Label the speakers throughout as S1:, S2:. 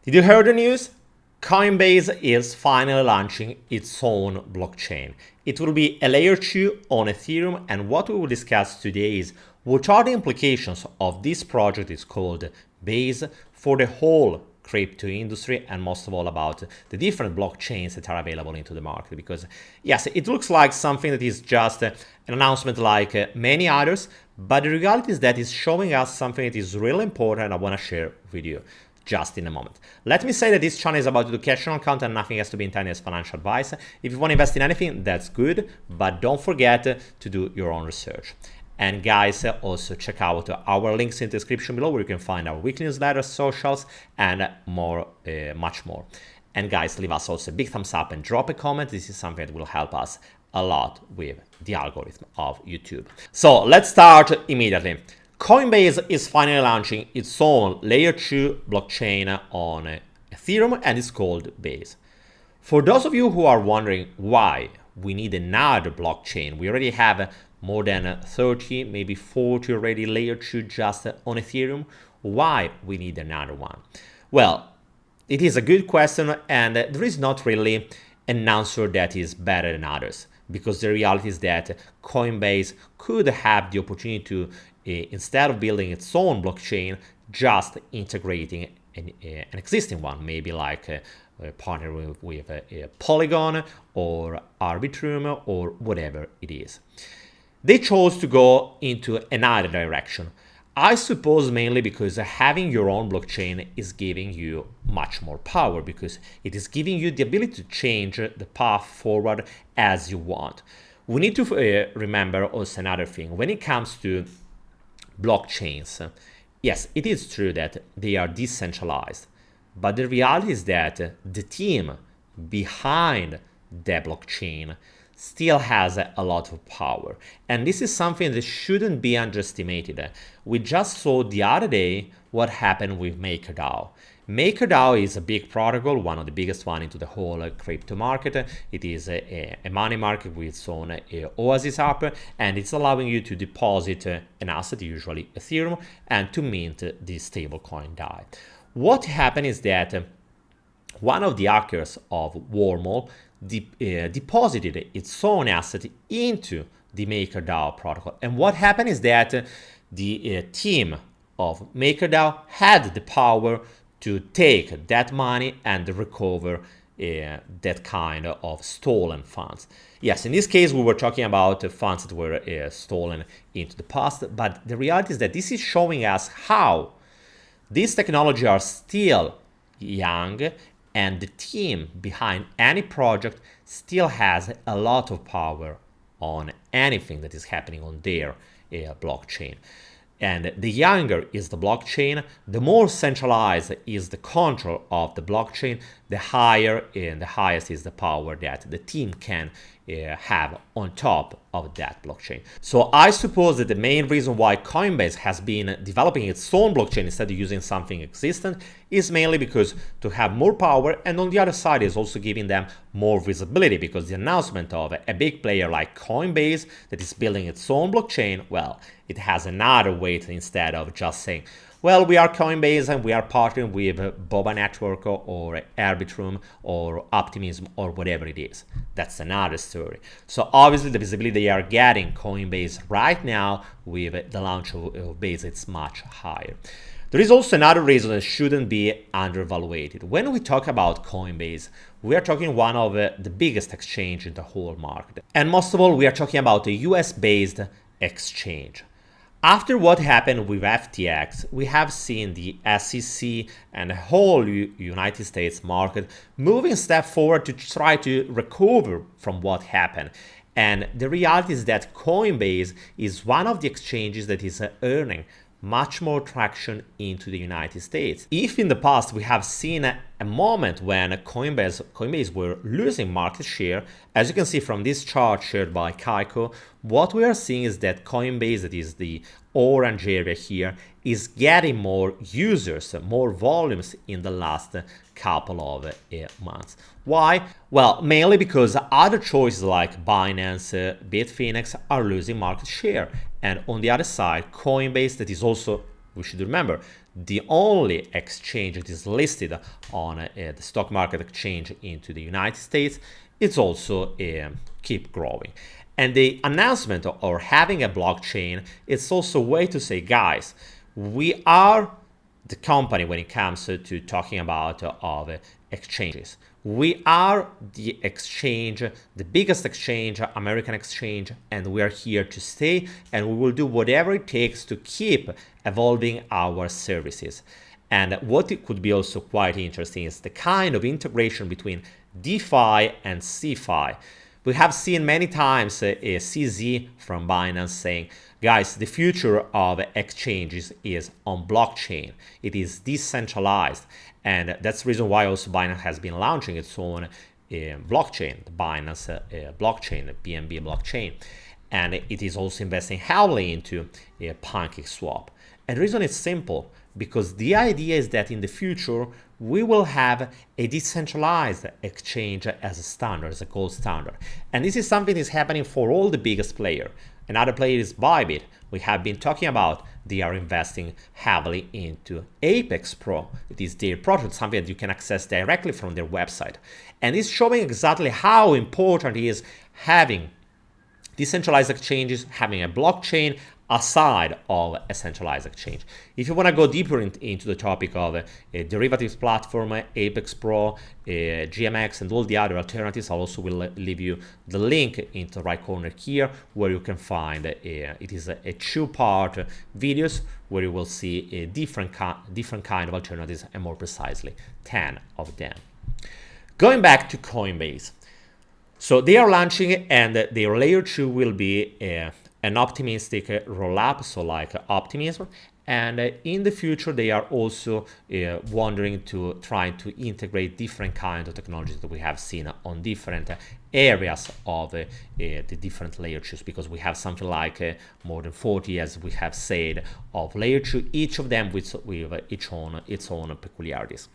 S1: Did you hear the news? Coinbase is finally launching its own blockchain. It will be a layer 2 on Ethereum, and what we will discuss today is what are the implications of this project is called Base for the whole crypto industry, and most of all about the different blockchains that are available into the market. Because yes, it looks like something that is just an announcement like many others, but the reality is that it's showing us something that is really important and I want to share with you just in a moment. Let me say that this channel is about educational content, nothing has to be intended as financial advice. If you want to invest in anything, that's good, but don't forget to do your own research. And guys, also check out our links in the description below where you can find our weekly newsletter, socials, and more, much more. And guys, leave us also a big thumbs up and drop a comment. This is something that will help us a lot with the algorithm of YouTube. So let's start immediately. Coinbase is finally launching its own layer 2 blockchain on Ethereum, and it's called Base. For those of you who are wondering why we need another blockchain, we already have more than 30, maybe 40 already layer 2 just on Ethereum. Why we need another one? Well, it is a good question, and there is not really an answer that is better than others, because the reality is that Coinbase could have the opportunity to instead of building its own blockchain, just integrating an existing one, maybe like partner with Polygon or Arbitrum or whatever it is. They chose to go into another direction. I suppose mainly because having your own blockchain is giving you much more power, because it is giving you the ability to change the path forward as you want. We need to remember also another thing. When it comes to blockchains, yes, it is true that they are decentralized, but the reality is that the team behind the blockchain still has a lot of power, and this is something that shouldn't be underestimated. We just saw the other day what happened with MakerDAO. MakerDAO is a big protocol, one of the biggest one into the whole crypto market. It is a money market with its own Oasis app, and it's allowing you to deposit an asset, usually Ethereum, and to mint the stablecoin DAI. What happened is that one of the hackers of Wormhole deposited its own asset into the MakerDAO protocol. And what happened is that the team of MakerDAO had the power to take that money and recover that kind of stolen funds. Yes, in this case, we were talking about funds that were stolen into the past, but the reality is that this is showing us how these technologies are still young, and the team behind any project still has a lot of power on anything that is happening on their blockchain. And the younger is the blockchain, the more centralized is the control of the blockchain, the higher and the highest is the power that the team can have on top of that blockchain. So I suppose that the main reason why Coinbase has been developing its own blockchain instead of using something existent is mainly because to have more power, and on the other side is also giving them more visibility, because the announcement of a big player like Coinbase that is building its own blockchain, well, it has another weight instead of just saying, well, we are Coinbase and we are partnering with Boba Network or Arbitrum or Optimism or whatever it is. That's another story. So obviously the visibility they are getting Coinbase right now with the launch of Base, it's much higher. There is also another reason that shouldn't be undervaluated. When we talk about Coinbase, we are talking one of the biggest exchange in the whole market. And most of all, we are talking about a US-based exchange. After what happened with FTX, we have seen the SEC and the whole United States market moving a step forward to try to recover from what happened. And the reality is that Coinbase is one of the exchanges that is earning much more traction into the United States. If in the past we have seen a moment when Coinbase were losing market share, as you can see from this chart shared by Kaiko, what we are seeing is that Coinbase, that is the orange area here, is getting more users, more volumes in the last couple of months. Why? Well, mainly because other choices like Binance, Bitfinex are losing market share. And on the other side, Coinbase, that is also, we should remember, the only exchange that is listed on the stock market exchange into the United States, it's also keep growing. And the announcement or having a blockchain, it's also a way to say, guys, we are the company when it comes to talking about of exchanges. We are the exchange, the biggest exchange, American exchange, and we are here to stay, and we will do whatever it takes to keep evolving our services. And what it could be also quite interesting is the kind of integration between DeFi and CeFi. We have seen many times a CZ from Binance saying, guys, the future of exchanges is on blockchain. It is decentralized. And that's the reason why also Binance has been launching its own blockchain, the Binance blockchain, the BNB blockchain. And it is also investing heavily into PancakeSwap. And the reason is simple, because the idea is that in the future, we will have a decentralized exchange as a standard, as a gold standard. And this is something that is happening for all the biggest players. Another player is Bybit. We have been talking about they are investing heavily into Apex Pro. It is their project, something that you can access directly from their website. And it's showing exactly how important it is having decentralized exchanges, having a blockchain aside of a centralized exchange. If you want to go deeper into the topic of a derivatives platform, Apex Pro, GMX, and all the other alternatives, I also will leave you the link into the right corner here, where you can find it is a two-part videos where you will see a different kind of alternatives, and more precisely 10 of them. Going back to Coinbase. So they are launching, and their layer 2 will be an optimistic roll-up, so like optimism. And in the future, they are also trying to integrate different kinds of technologies that we have seen on different areas of the different layer 2s, because we have something like more than 40, as we have said, of layer 2, each of them with its own peculiarities.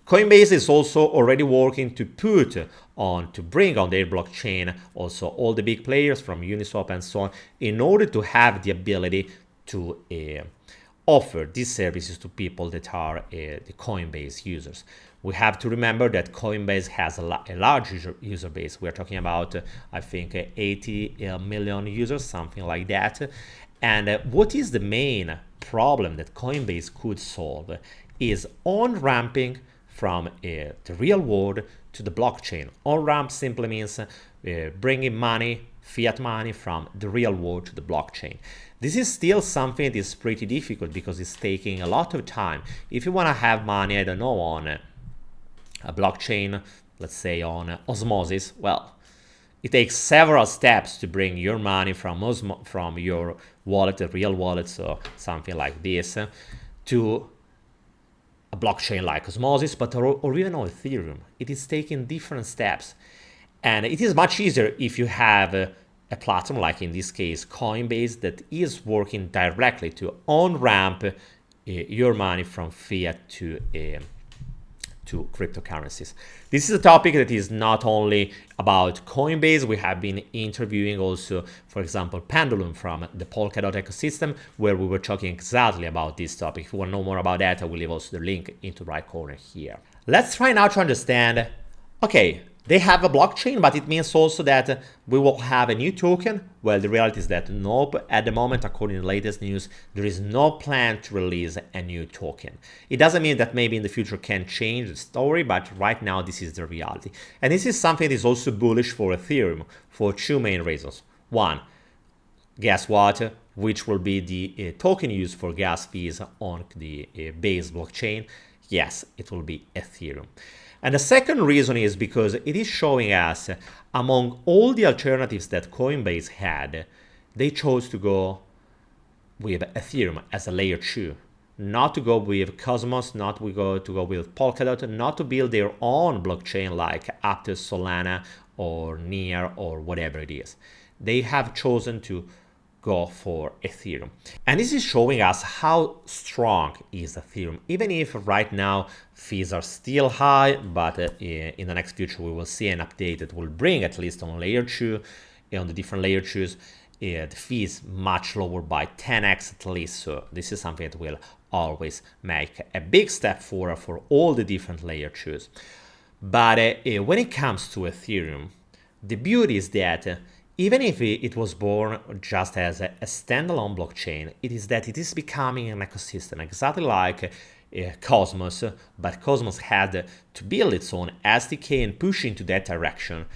S1: Coinbase is also already working to bring on their blockchain also all the big players from Uniswap and so on, in order to have the ability to offer these services to people that are the Coinbase users. We have to remember that Coinbase has a large user base. We're talking about, I think, 80 million users, something like that. And what is the main problem that Coinbase could solve is on-ramping from the real world to the blockchain. On-ramp simply means bringing money, fiat money, from the real world to the blockchain. This is still something that is pretty difficult because it's taking a lot of time. If you want to have money, I don't know, on a blockchain, let's say on Osmosis, well, it takes several steps to bring your money from your wallet, a real wallet, so something like this, to a blockchain like Osmosis, or even on Ethereum. It is taking different steps. And it is much easier if you have a platform, like in this case Coinbase, that is working directly to on-ramp your money from fiat to cryptocurrencies. This is a topic that is not only about Coinbase. We have been interviewing also, for example, Pendulum from the Polkadot ecosystem, where we were talking exactly about this topic. If you want to know more about that, I will leave also the link into the right corner here. Let's try now to understand, okay, they have a blockchain, but it means also that we will have a new token. Well, the reality is that nope, at the moment, according to the latest news, there is no plan to release a new token. It doesn't mean that maybe in the future can change the story, but right now this is the reality. And this is something that is also bullish for Ethereum for two main reasons. One, guess what? Which will be the token used for gas fees on the Base blockchain? Yes, it will be Ethereum. And the second reason is because it is showing us, among all the alternatives that Coinbase had, they chose to go with Ethereum as a layer 2, not to go with Cosmos, not to go with Polkadot, not to build their own blockchain like Aptos, Solana, or Near, or whatever it is. They have chosen to go for Ethereum. And this is showing us how strong is Ethereum, even if right now fees are still high, but in the next future we will see an update that will bring, at least on layer 2, on the different layer 2s, the fees much lower by 10x at least. So this is something that will always make a big step forward for all the different layer 2s. But when it comes to Ethereum, the beauty is that even if it was born just as a standalone blockchain, it is that it is becoming an ecosystem, exactly like Cosmos, but Cosmos had to build its own SDK and push into that direction.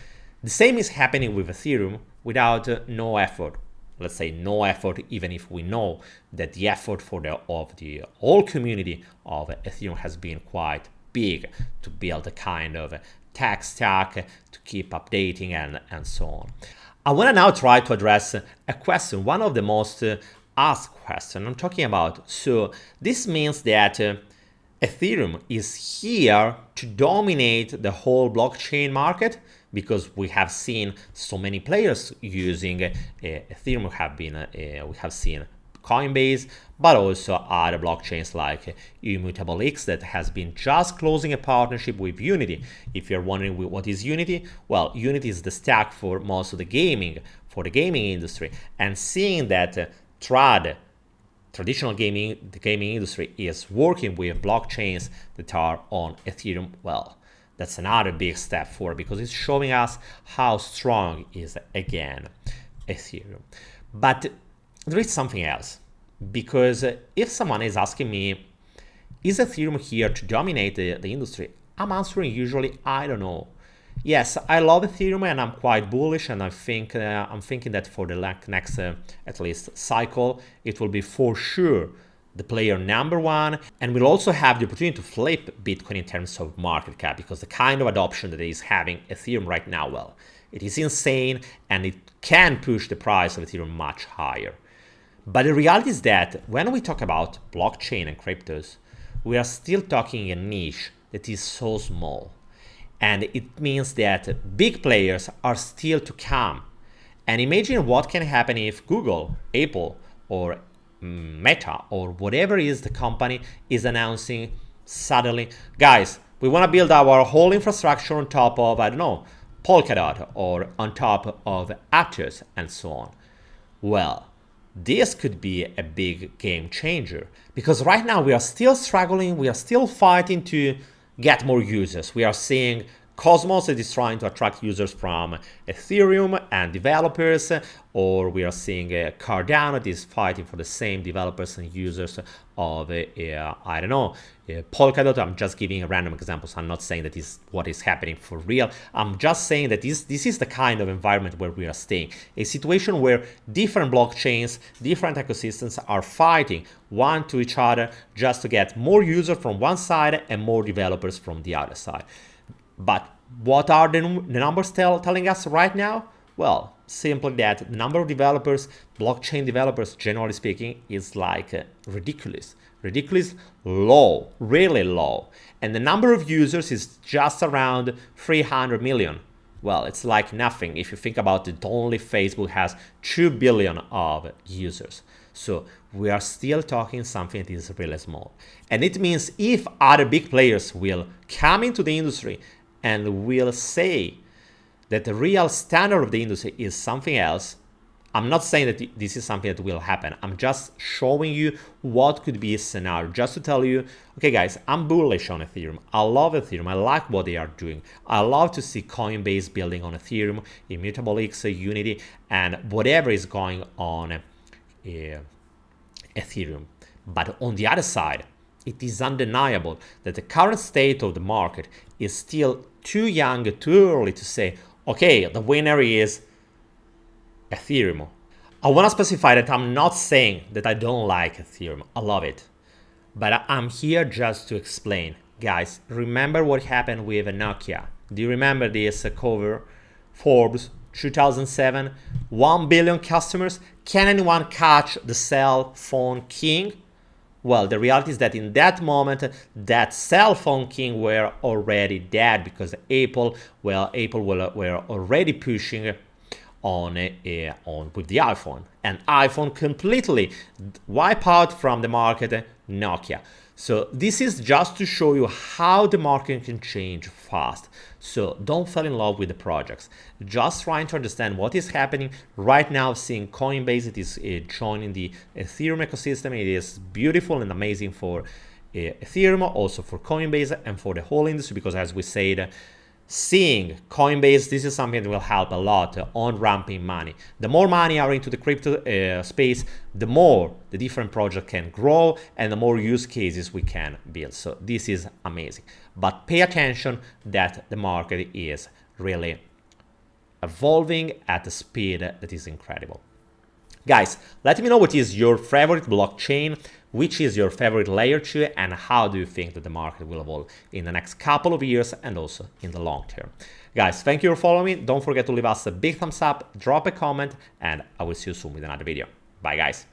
S1: The same is happening with Ethereum without no effort. Let's say no effort, even if we know that the effort of the whole community of Ethereum has been quite big to build a kind of tech stack, to keep updating and so on. I want to now try to address a question, one of the most asked questions I'm talking about. So this means that Ethereum is here to dominate the whole blockchain market, because we have seen so many players using Ethereum. We have seen Coinbase, but also other blockchains like Immutable X that has been just closing a partnership with Unity. If you're wondering what is Unity, well, Unity is the stack for most of the gaming industry, and seeing that traditional gaming, the gaming industry is working with blockchains that are on Ethereum, well, that's another big step forward, because it's showing us how strong is, again, Ethereum. But there is something else, because if someone is asking me, is Ethereum here to dominate the industry? I'm answering usually, I don't know. Yes, I love Ethereum and I'm quite bullish, and I'm thinking that for the next at least cycle, it will be for sure the player number one, and we'll also have the opportunity to flip Bitcoin in terms of market cap, because the kind of adoption that is having Ethereum right now, well, it is insane, and it can push the price of Ethereum much higher. But the reality is that when we talk about blockchain and cryptos, we are still talking a niche that is so small. And it means that big players are still to come. And imagine what can happen if Google, Apple, or Meta, or whatever is the company, is announcing suddenly, guys, we want to build our whole infrastructure on top of, I don't know, Polkadot, or on top of Aptos, and so on. Well, this could be a big game changer, because right now we are still struggling, we are still fighting to get more users. We are seeing Cosmos that is trying to attract users from Ethereum and developers, or we are seeing Cardano that is fighting for the same developers and users of, I don't know, Polkadot. I'm just giving random examples. I'm not saying that is what is happening for real. I'm just saying that this is the kind of environment where we are staying. A situation where different blockchains, different ecosystems are fighting one to each other just to get more users from one side and more developers from the other side. But what are the numbers telling us right now? Well, simply that the number of developers, blockchain developers, generally speaking, is like ridiculous low, really low. And the number of users is just around 300 million. Well, it's like nothing. If you think about it, only Facebook has 2 billion of users. So we are still talking something that is really small. And it means if other big players will come into the industry and will say that the real standard of the industry is something else, I'm not saying that this is something that will happen. I'm just showing you what could be a scenario, just to tell you, okay guys, I'm bullish on Ethereum. I love Ethereum. I like what they are doing. I love to see Coinbase building on Ethereum, Immutable X, Unity, and whatever is going on Ethereum. But on the other side, it is undeniable that the current state of the market is still too young, too early to say, okay, the winner is Ethereum. I want to specify that I'm not saying that I don't like Ethereum. I love it. But I'm here just to explain. Guys, remember what happened with Nokia? Do you remember this cover? Forbes, 2007, 1 billion customers. Can anyone catch the cell phone king? Well, the reality is that in that moment, that cell phone king were already dead, because Apple were already pushing on with the iPhone, and iPhone completely wipe out from the market Nokia. So this is just to show you how the market can change fast. So don't fall in love with the projects. Just trying to understand what is happening right now. Seeing Coinbase, it is joining the Ethereum ecosystem. It is beautiful and amazing for Ethereum, also for Coinbase and for the whole industry, because as we said, seeing Coinbase, this is something that will help a lot on ramping money. The more money are into the crypto space, the more the different project can grow and the more use cases we can build. So this is amazing. But pay attention that the market is really evolving at a speed that is incredible. Guys, let me know what is your favorite blockchain, which is your favorite layer 2, and how do you think that the market will evolve in the next couple of years and also in the long term. Guys, thank you for following me. Don't forget to leave us a big thumbs up, drop a comment, and I will see you soon with another video. Bye, guys.